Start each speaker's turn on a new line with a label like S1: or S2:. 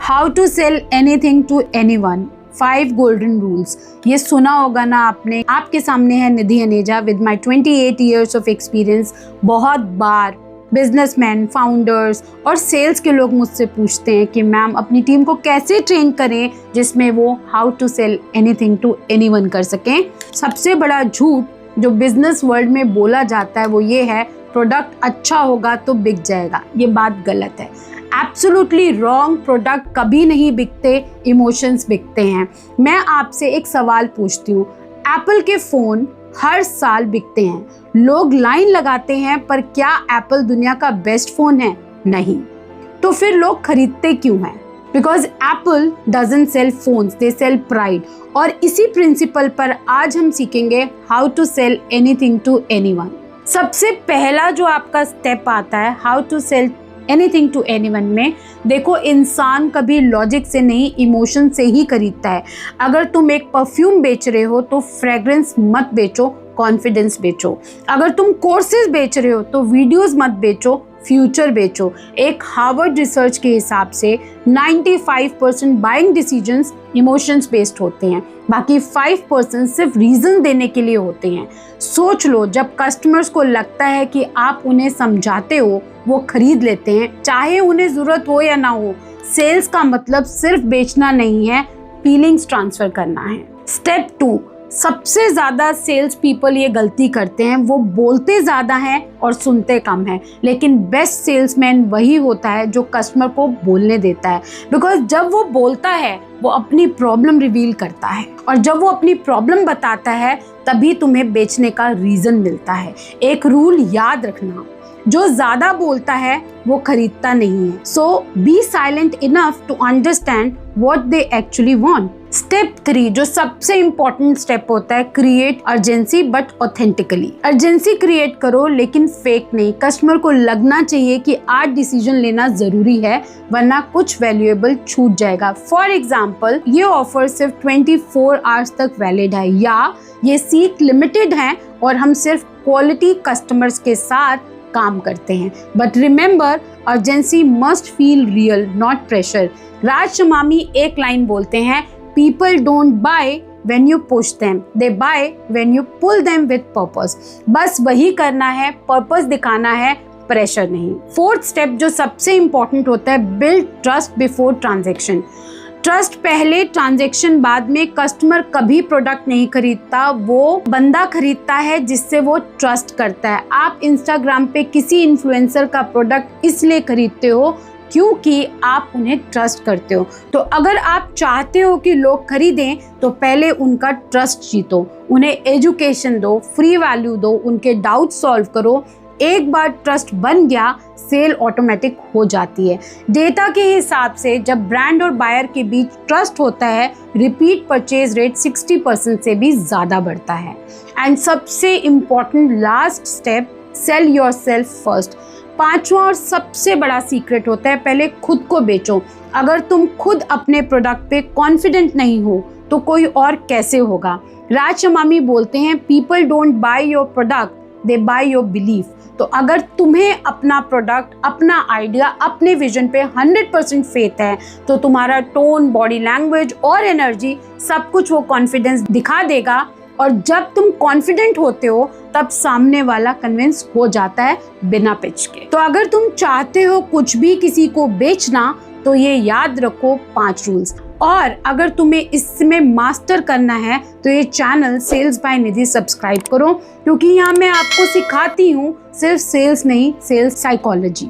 S1: How to sell anything to anyone, 5 golden rules. ये सुना होगा ना आपने। आपके सामने है Nidhi Aneja with my 28 years of experience. बहुत बार बिजनेसमैन, फाउंडर्स और सेल्स के लोग मुझसे पूछते हैं कि मैम अपनी टीम को कैसे ट्रेन करें जिसमें वो how to sell anything to anyone कर सकें। सबसे बड़ा झूठ जो बिजनेस वर्ल्ड में बोला जाता है वो ये है, प्रोडक्ट अच्छा होगा तो बिक जाएगा। ये बात गलत है, एब्सोल्युटली रॉन्ग। प्रोडक्ट कभी नहीं बिकते, इमोशंस बिकते हैं। मैं आपसे एक सवाल पूछती हूँ, एप्पल के फ़ोन हर साल बिकते हैं, लोग लाइन लगाते हैं, पर क्या एप्पल दुनिया का बेस्ट फ़ोन है? नहीं। तो फिर लोग खरीदते क्यों हैं? Because Apple doesn't sell phones, they sell pride. और इसी प्रिंसिपल पर आज हम सीखेंगे how to sell anything to anyone. सबसे पहला जो आपका स्टेप आता है how to sell anything to anyone में, देखो इंसान कभी लॉजिक से नहीं, इमोशन से ही खरीदता है। अगर तुम एक परफ्यूम बेच रहे हो तो फ्रेग्रेंस मत बेचो, कॉन्फिडेंस बेचो। अगर तुम कोर्सेज बेच रहे हो तो वीडियोस मत बेचो, फ्यूचर बेचो। एक हार्वर्ड रिसर्च के हिसाब से 95% बाइंग डिसीजंस इमोशंस बेस्ड होते हैं, बाकी 5% सिर्फ रीज़न देने के लिए होते हैं। सोच लो, जब कस्टमर्स को लगता है कि आप उन्हें समझाते हो वो खरीद लेते हैं, चाहे उन्हें ज़रूरत हो या ना हो। सेल्स का मतलब सिर्फ बेचना नहीं है, फीलिंग्स ट्रांसफ़र करना है। स्टेप 2, सबसे ज़्यादा सेल्स पीपल ये गलती करते हैं, वो बोलते ज़्यादा हैं और सुनते कम हैं। लेकिन बेस्ट सेल्समैन वही होता है जो कस्टमर को बोलने देता है। बिकॉज जब वो बोलता है वो अपनी प्रॉब्लम रिवील करता है, और जब वो अपनी प्रॉब्लम बताता है तभी तुम्हें बेचने का रीज़न मिलता है। एक रूल याद रखना, जो ज़्यादा बोलता है वो खरीदता नहीं है। So be silent enough to understand what they actually want. Step 3 जो सबसे इम्पॉर्टेंट स्टेप होता है, create urgency but authentically. Urgency create करो लेकिन फेक नहीं। कस्टमर को लगना चाहिए कि आज डिसीजन लेना जरूरी है, वरना कुछ वैल्यूएबल छूट जाएगा। फॉर एग्जाम्पल, ये ऑफर सिर्फ 24 आवर्स तक वैलिड है, या ये सीट लिमिटेड है और हम सिर्फ क्वालिटी कस्टमर्स के साथ काम करते हैं। But remember, urgency must feel real, not pressure. Raj Shamani एक लाइन बोलते हैं, people don't buy when you push them, they buy when you pull them with purpose। बस वही करना है, पर्पस दिखाना है, प्रेशर नहीं। 4th स्टेप जो सबसे इंपॉर्टेंट होता है, build trust before transaction. Trust पहले, ट्रांजैक्शन बाद में। कस्टमर कभी प्रोडक्ट नहीं खरीदता, वो बंदा खरीदता है जिससे वो ट्रस्ट करता है। आप इंस्टाग्राम पे किसी इन्फ्लुएंसर का प्रोडक्ट इसलिए खरीदते हो क्योंकि आप उन्हें ट्रस्ट करते हो। तो अगर आप चाहते हो कि लोग खरीदें तो पहले उनका ट्रस्ट जीतो, उन्हें एजुकेशन दो, फ्री वैल्यू दो, उनके डाउट सॉल्व करो। एक बार ट्रस्ट बन गया, सेल ऑटोमेटिक हो जाती है। डेटा के हिसाब से जब ब्रांड और बायर के बीच ट्रस्ट होता है, रिपीट परचेज रेट 60% से भी ज़्यादा बढ़ता है। एंड सबसे important last step, sell yourself first. 5वां और सबसे बड़ा सीक्रेट होता है, पहले खुद को बेचो। अगर तुम खुद अपने प्रोडक्ट पे कॉन्फिडेंट नहीं हो तो कोई और कैसे होगा? राज शमामी बोलते हैं, people don't by your product, they by your belief. तो अगर तुम्हें अपना प्रोडक्ट, अपना आइडिया, अपने विजन पे 100% फेथ है तो तुम्हारा टोन, बॉडी लैंग्वेज और एनर्जी सब कुछ वो कॉन्फिडेंस दिखा देगा। और जब तुम कॉन्फिडेंट होते हो तब सामने वाला कन्विंस हो जाता है बिना पिच के। तो अगर तुम चाहते हो कुछ भी किसी को बेचना तो ये याद रखो 5 रूल्स। और अगर तुम्हें इसमें मास्टर करना है तो ये चैनल सेल्स बाय निधि सब्सक्राइब करो, क्योंकि यहाँ मैं आपको सिखाती हूँ सिर्फ सेल्स नहीं, सेल्स साइकोलॉजी।